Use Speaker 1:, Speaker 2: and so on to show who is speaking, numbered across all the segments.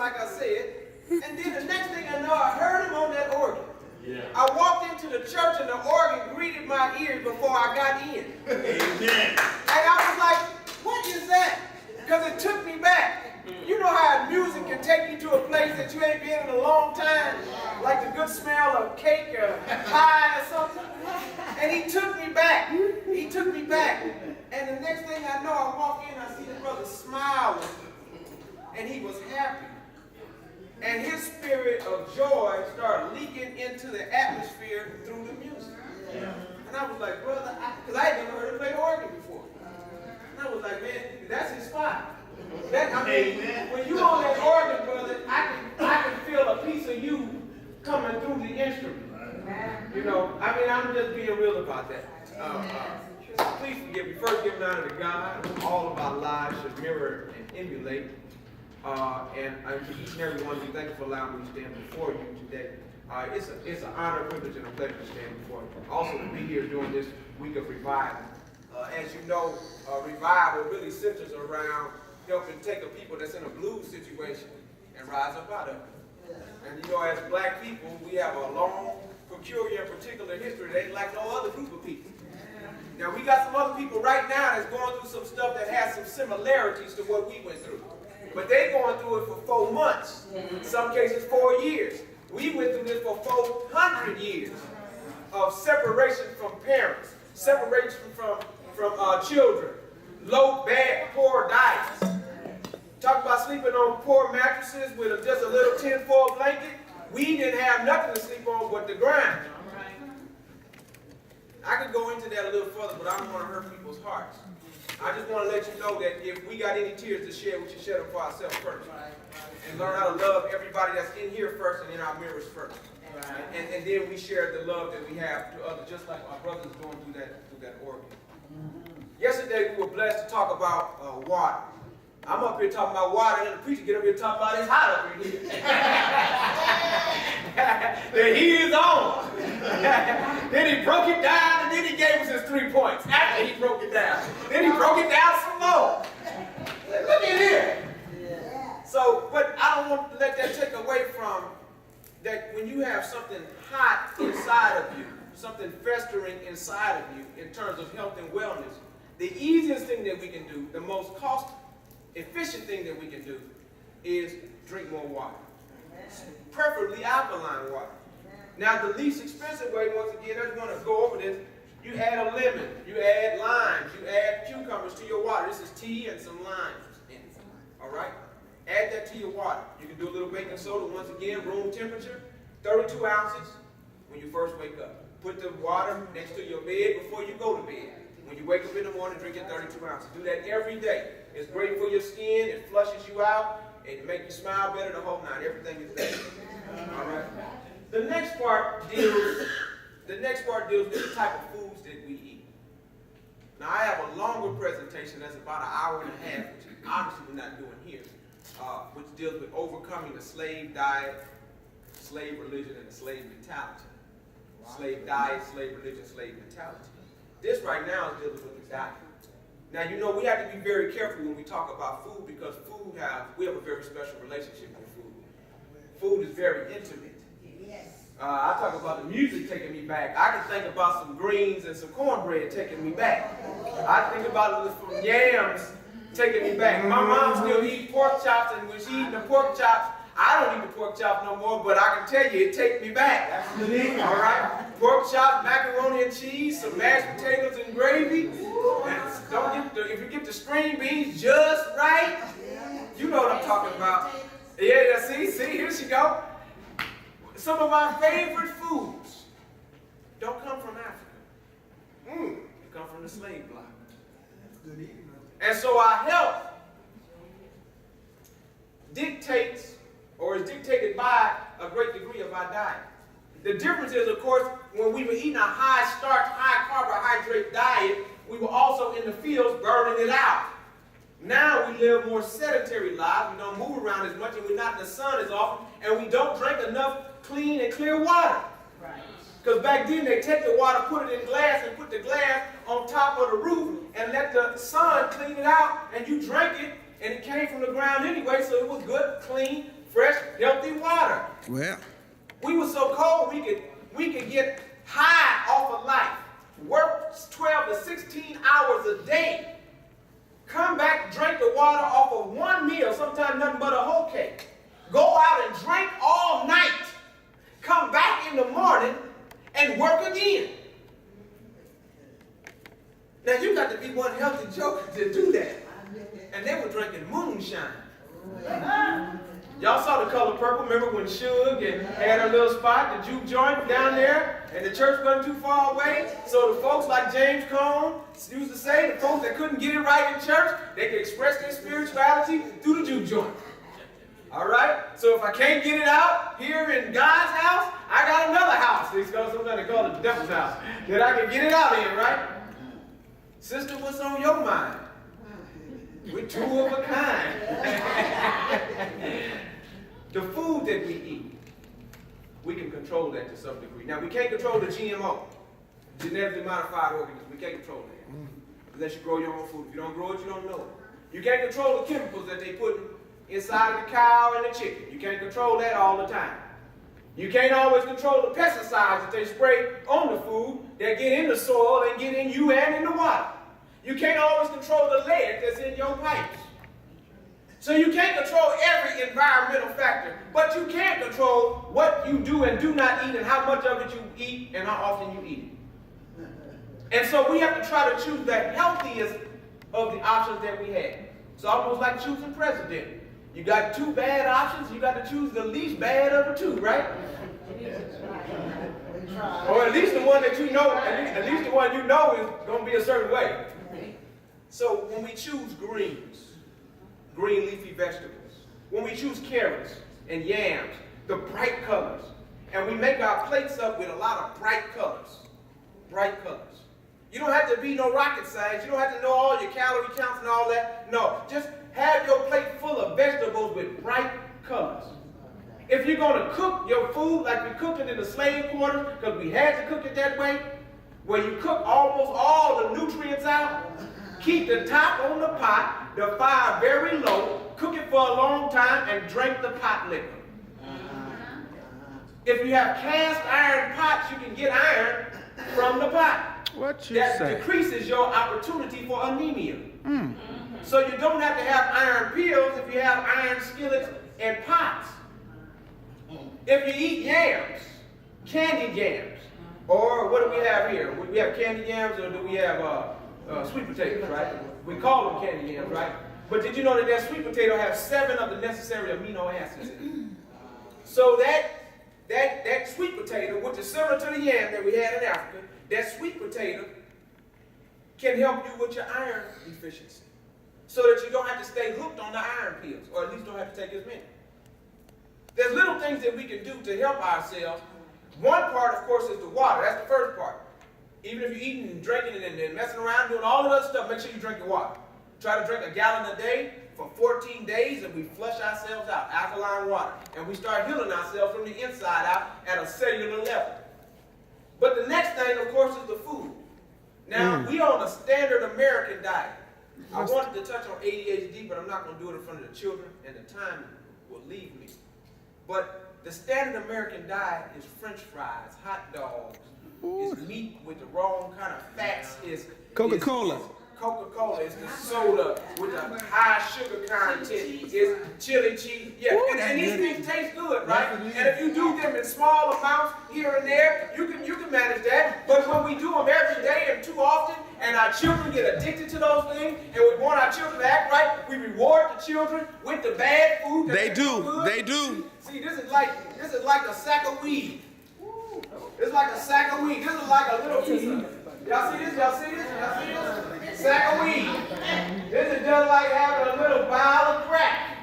Speaker 1: like I said. And then the next thing I know, I heard him on that organ.
Speaker 2: Yeah.
Speaker 1: I walked into the church and the organ greeted my ears before I got in.
Speaker 2: Amen.
Speaker 1: And I was like, what is that? Because it took me back. You know how music can take you to a place that you ain't been in a long time? Like the good smell of cake or pie or something. And he took me back. He took me back. And the next thing I know, I walk in, I see the brother smiling. And he was happy. And his spirit of joy started leaking into the atmosphere through the music. And I was like, brother, because I had never heard him play the organ before. And I was like, man, that's his spot. When you on that organ, brother, I can feel a piece of you coming through the instrument. You know, I mean, I'm just being real about that. Please forgive me. First, give honor to God. All of our lives should mirror and emulate. And to each and every one of you, thank you for allowing me to stand before you today. It's an honor, privilege, and a pleasure to stand before you. Also to be here during this week of revival. As you know, revival really centers around helping take a people that's in a blues situation and rise up out of it. And you know, as black people, we have a long, peculiar, and particular history that ain't like no other group of people. Now, we got some other people right now that's going through some stuff that has some similarities to what we went through. But they're going through it for 4 months, in some cases 4 years. We went through this for 400 years of separation from parents, separation from children, low, bad, poor diets. Talk about sleeping on poor mattresses with just a little tin-foil blanket. We didn't have nothing to sleep on but the ground. I could go into that a little further, but I don't want to hurt people's hearts. I just want to let you know that if we got any tears to shed, we should shed them for ourselves first. And learn how to love everybody that's in here first and in our mirrors first. And then we share the love that we have to others, just like our brothers doing through that organ. Yesterday we were blessed to talk about water. I'm up here talking about water, and then the preacher get up here talking about it's hot up in here. The heat is on. Then he broke it down, and then he gave us his 3 points after he broke it down. Then he broke it down some more. Look at here. So, but I don't want to let that take away from that when you have something hot inside of you, something festering inside of you in terms of health and wellness, the easiest thing that we can do, the most cost-efficient thing that we can do is drink more water. Preferably alkaline water. Now, the least expensive way, once again, I just want to go over this. You add a lemon, you add limes, you add cucumbers to your water. This is tea and some limes in it. All right? Add that to your water. You can do a little baking soda, once again, room temperature, 32 ounces when you first wake up. Put the water next to your bed before you go to bed. When you wake up in the morning, drink your 32 ounces. Do that every day. It's great for your skin. It flushes you out. It makes you smile better the whole night. Everything is there. All right. The next part deals with the type of foods that we eat. Now, I have a longer presentation that's about an hour and a half, which obviously we're not doing here, which deals with overcoming the slave diet, slave religion, and the slave mentality. Slave diet, slave religion, slave mentality. This right now is dealing with the diet. Now, you know, we have to be very careful when we talk about food because we have a very special relationship with food. Food is very intimate. I talk about the music taking me back. I can think about some greens and some cornbread taking me back. I think about some yams taking me back. My mom still eats pork chops, and when she eating the pork chops, I don't eat the pork chop no more, but I can tell you, it takes me back. All right? Pork chops, macaroni and cheese, some mashed potatoes and gravy. And if you get the string beans just right, you know what I'm talking about. Yeah, see, here she go. Some of our favorite foods don't come from Africa. They come from the slave block. And so our health dictates or is dictated by a great degree of our diet. The difference is, of course, when we were eating a high-starch, high-carbohydrate diet, we were also in the fields burning it out. Now we live more sedentary lives. We don't move around as much, and we're not in the sun as often, and we don't drink enough clean and clear water. Because back then, they take the water, put it in glass, and put the glass on top of the roof, and let the sun clean it out, and you drank it, and it came from the ground anyway, so it was good, clean, fresh, healthy water.
Speaker 2: Well,
Speaker 1: we were so cold we could get high off of life. Work 12 to 16 hours a day. Come back, drink the water off of one meal, sometimes nothing but a whole cake. Go out and drink all night. Come back in the morning and work again. Now you got to be one healthy joker to do that. And they were drinking moonshine. Y'all saw The Color Purple. Remember when Suge had a little spot, the juke joint down there, and the church wasn't too far away? So the folks like James Cone used to say, the folks that couldn't get it right in church, they could express their spirituality through the juke joint. All right? So if I can't get it out here in God's house, I got another house. They sometimes call it the devil's house, that I can get it out in, right? Sister, what's on your mind? We're two of a kind. The food that we eat, we can control that to some degree. Now, we can't control the GMO, genetically modified organisms. We can't control that. Unless you grow your own food. If you don't grow it, you don't know it. You can't control the chemicals that they put inside of the cow and the chicken. You can't control that all the time. You can't always control the pesticides that they spray on the food that get in the soil and get in you and in the water. You can't always control the lead that's in your pipes. So you can't control every environmental factor, but you can control what you do and do not eat and how much of it you eat and how often you eat it. And so we have to try to choose the healthiest of the options that we have. It's almost like choosing president. You got two bad options, you got to choose the least bad of the two, right? Or at least the one that you know, at least the one you know is going to be a certain way. So when we choose greens, green leafy vegetables, when we choose carrots and yams, the bright colors, and we make our plates up with a lot of bright colors. You don't have to be no rocket science. You don't have to know all your calorie counts and all that. No, just have your plate full of vegetables with bright colors. If you're going to cook your food like we cooked it in the slave quarters, because we had to cook it that way, where you cook almost all the nutrients out, keep the top on the pot, the fire very low, cook it for a long time, and drink the pot liquor. If you have cast iron pots, you can get iron from the pot.
Speaker 2: What you
Speaker 1: that
Speaker 2: say?
Speaker 1: Decreases your opportunity for anemia. So you don't have to have iron pills if you have iron skillets and pots. If you eat yams, candied yams, or what do we have here? We have candied yams, or do we have sweet potatoes, right? We call them candied yams, right? But did you know that sweet potato has 7 of the necessary amino acids in it? So that sweet potato, which is similar to the yam that we had in Africa, that sweet potato can help you with your iron deficiency, so that you don't have to stay hooked on the iron pills, or at least don't have to take as many. There's little things that we can do to help ourselves. One part, of course, is the water. That's the first part. Even if you're eating and drinking and messing around, doing all of that stuff, make sure you drink your water. Try to drink a gallon a day for 14 days, and we flush ourselves out, alkaline water. And we start healing ourselves from the inside out at a cellular level. But the next thing, of course, is the food. Now, we on a standard American diet. I wanted to touch on ADHD, but I'm not going to do it in front of the children, and the time will leave me. But the standard American diet is French fries, hot dogs, is meat with the wrong kind of fats, is
Speaker 2: Coca-Cola.
Speaker 1: Coca-Cola, is the soda with the high sugar content, is chili cheese. Yeah, and these things taste good, right? And if you do them in small amounts here and there, you can manage that. But when we do them every day and too often, and our children get addicted to those things, and we want our children to act right, we reward the children with the bad food.
Speaker 2: They do.
Speaker 1: See, this is like a sack of weed. It's like a sack of weed. This is like a little piece of it. Y'all see this? Y'all see this? Y'all see this? Sack of weed. This is just like having a little vial of crack.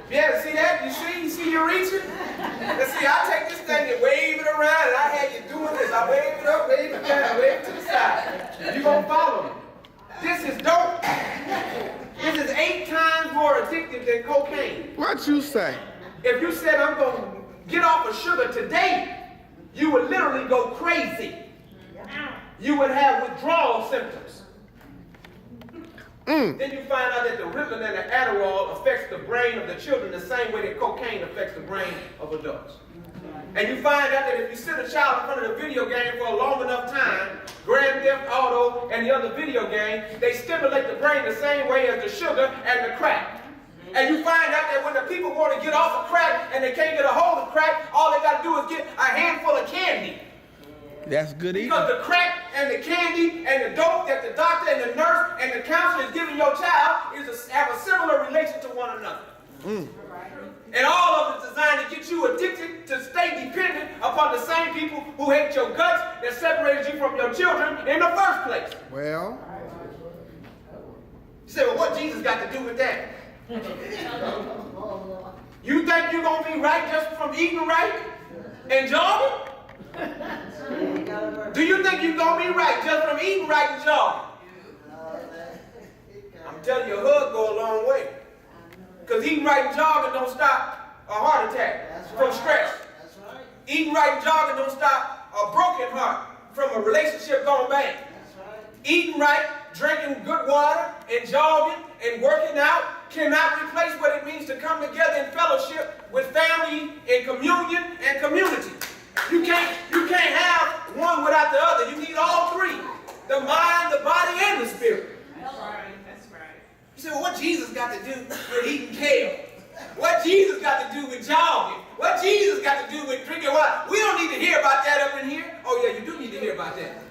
Speaker 1: Yeah, see that? You see you reaching? And see, I take this thing and wave it around, and I had you doing this. I wave it up, wave it down, wave it to the side. You gonna follow me. This is dope. This is 8 times more addictive than cocaine.
Speaker 2: What you say?
Speaker 1: If you said, I'm going to get off of sugar today, you would literally go crazy. You would have withdrawal symptoms. Then you find out that the Ritalin and the Adderall affects the brain of the children the same way that cocaine affects the brain of adults. And you find out that if you sit a child in front of the video game for a long enough time, Grand Theft Auto and the other video games, they stimulate the brain the same way as the sugar and the crack. And you find out that when the people want to get off of crack and they can't get a hold of crack, all they got to do is get a handful of candy.
Speaker 2: That's good eating.
Speaker 1: Because the crack and the candy and the dope that the doctor and the nurse and the counselor is giving your child have a similar relation to one another. And all of it is designed to get you addicted, to stay dependent upon the same people who hate your guts that separated you from your children in the first place.
Speaker 2: Well,
Speaker 1: you say, well, what Jesus got to do with that? You think you're going to be right just from eating right and jogging? Do you think you're going to be right just from eating right and jogging? I'm telling you, a hug go a long way. Because eating right and jogging don't stop a heart attack from stress. Eating right and jogging don't stop a broken heart from a relationship gone bad. Eating right, drinking good water, and jogging and working out cannot replace what it means to come together in fellowship with family and communion and community. You can't have one without the other. You need all three: the mind, the body, and the spirit.
Speaker 3: That's right. That's right.
Speaker 1: You say, well, what Jesus got to do with eating kale? What Jesus got to do with jogging? What Jesus got to do with drinking water? We don't need to hear about that up in here. Oh yeah, you do need to hear about that.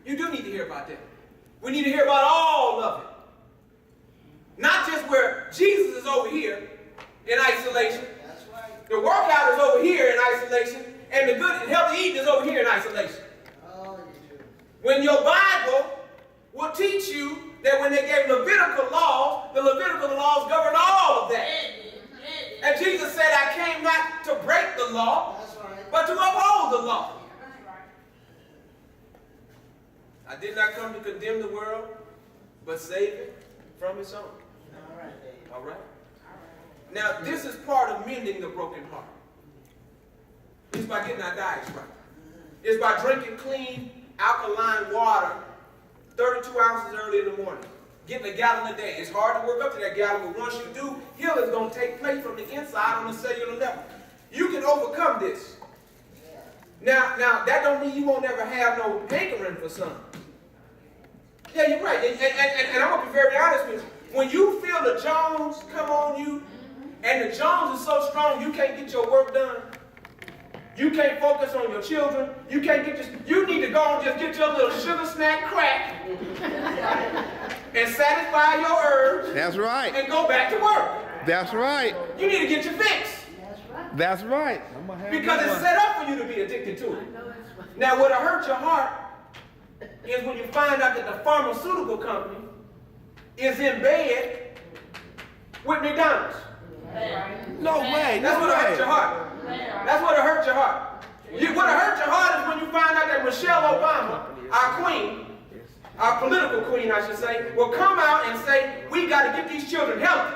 Speaker 1: You do need to hear about that. We need to hear about all of it. Not just where Jesus is over here in isolation. That's right. The workout is over here in isolation. And the good and healthy eating is over here in isolation. Oh, when your Bible will teach you that when they gave Levitical laws, the Levitical laws govern all of that. And Jesus said, I came not to break the law, but to uphold the law. I did not come to condemn the world, but save it from its own. All right? Now, this is part of mending the broken heart. It's by getting our diets right. It's by drinking clean, alkaline water 32 ounces early in the morning. Getting a gallon a day. It's hard to work up to that gallon, but once you do, healing is going to take place from the inside on the cellular level. You can overcome this. Now that don't mean you won't ever have no hankering for something. Yeah, you're right. And I'm going to be very honest with you. When you feel the Jones come on you, and the Jones is so strong you can't get your work done, you can't focus on your children, you can't get you need to go and just get your little sugar snack crack and satisfy your urge.
Speaker 2: That's right.
Speaker 1: And go back to work.
Speaker 2: That's right.
Speaker 1: You need to get your fix.
Speaker 2: That's right.
Speaker 1: Because it's set up for you to be addicted to it. Now, what'll hurt your heart is when you find out that the pharmaceutical company is in bed with McDonald's.
Speaker 2: No way.
Speaker 1: That's what'll hurt your heart. That's what'll hurt your heart. What'll hurt your heart is when you find out that Michelle Obama, our queen, our political queen, I should say, will come out and say, we got to get these children healthy.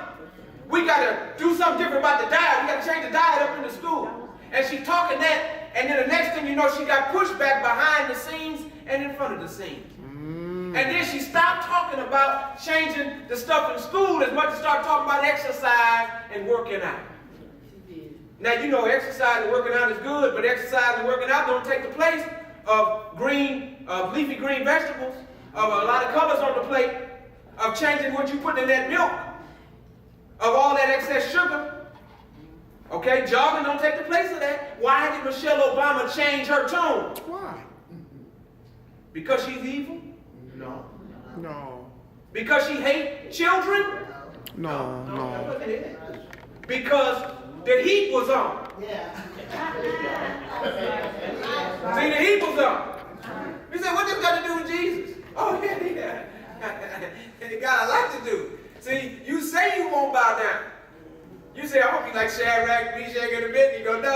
Speaker 1: We got to do something different about the diet. We got to change the diet up in the school. And she's talking that, and then the next thing you know, she got pushed back behind the scenes and in front of the scenes. And then she stopped talking about changing the stuff in school as much as started talking about exercise and working out. Now, you know, exercise and working out is good, but exercise and working out don't take the place of leafy green vegetables, of a lot of colors on the plate, of changing what you put in that milk, of all that excess sugar. Okay, jogging don't take the place of that. Why did Michelle Obama change her tone?
Speaker 2: Why?
Speaker 1: Because she's evil?
Speaker 2: No. No.
Speaker 1: Because she hates children?
Speaker 2: No.
Speaker 1: Because the heat was on.
Speaker 3: Yeah.
Speaker 1: See, the heat was on. You say, what this got to do with Jesus? Oh, yeah. It got a lot to do. See, you say you won't bow down. You say, I won't be like Shadrach, Meshach, and Abednego. No.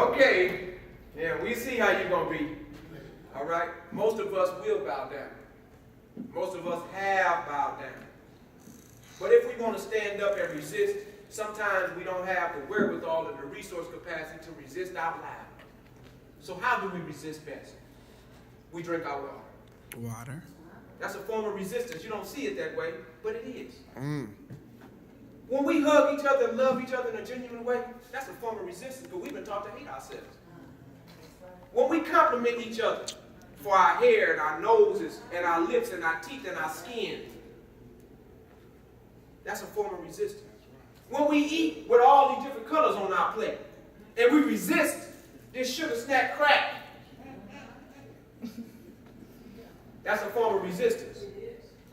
Speaker 1: Okay. Yeah, we see how you're going to be. All right? Most of us will bow down. Most of us have bowed down. But if we want to stand up and resist, sometimes we don't have the wherewithal and the resource capacity to resist out loud. So how do we resist best? We drink our water.
Speaker 2: Water.
Speaker 1: That's a form of resistance. You don't see it that way, but it is.
Speaker 2: Mm.
Speaker 1: When we hug each other and love each other in a genuine way, that's a form of resistance, but we've been taught to hate ourselves. When we compliment each other for our hair and our noses and our lips and our teeth and our skin, that's a form of resistance. When we eat with all these different colors on our plate and we resist this sugar snack crack, that's a form of resistance.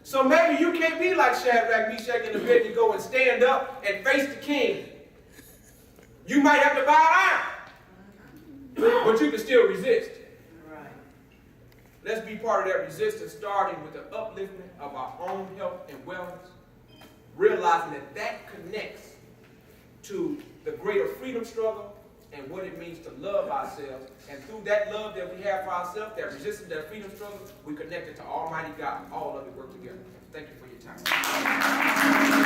Speaker 1: So maybe you can't be like Shadrach, Meshach, and Abednego and stand up and face the king. You might have to bow down, but you can still resist. Let's be part of that resistance, starting with the upliftment of our own health and wellness, realizing that that connects to the greater freedom struggle and what it means to love ourselves. And through that love that we have for ourselves, that resistance, that freedom struggle, we connect it to Almighty God. All of it work together. Thank you for your time.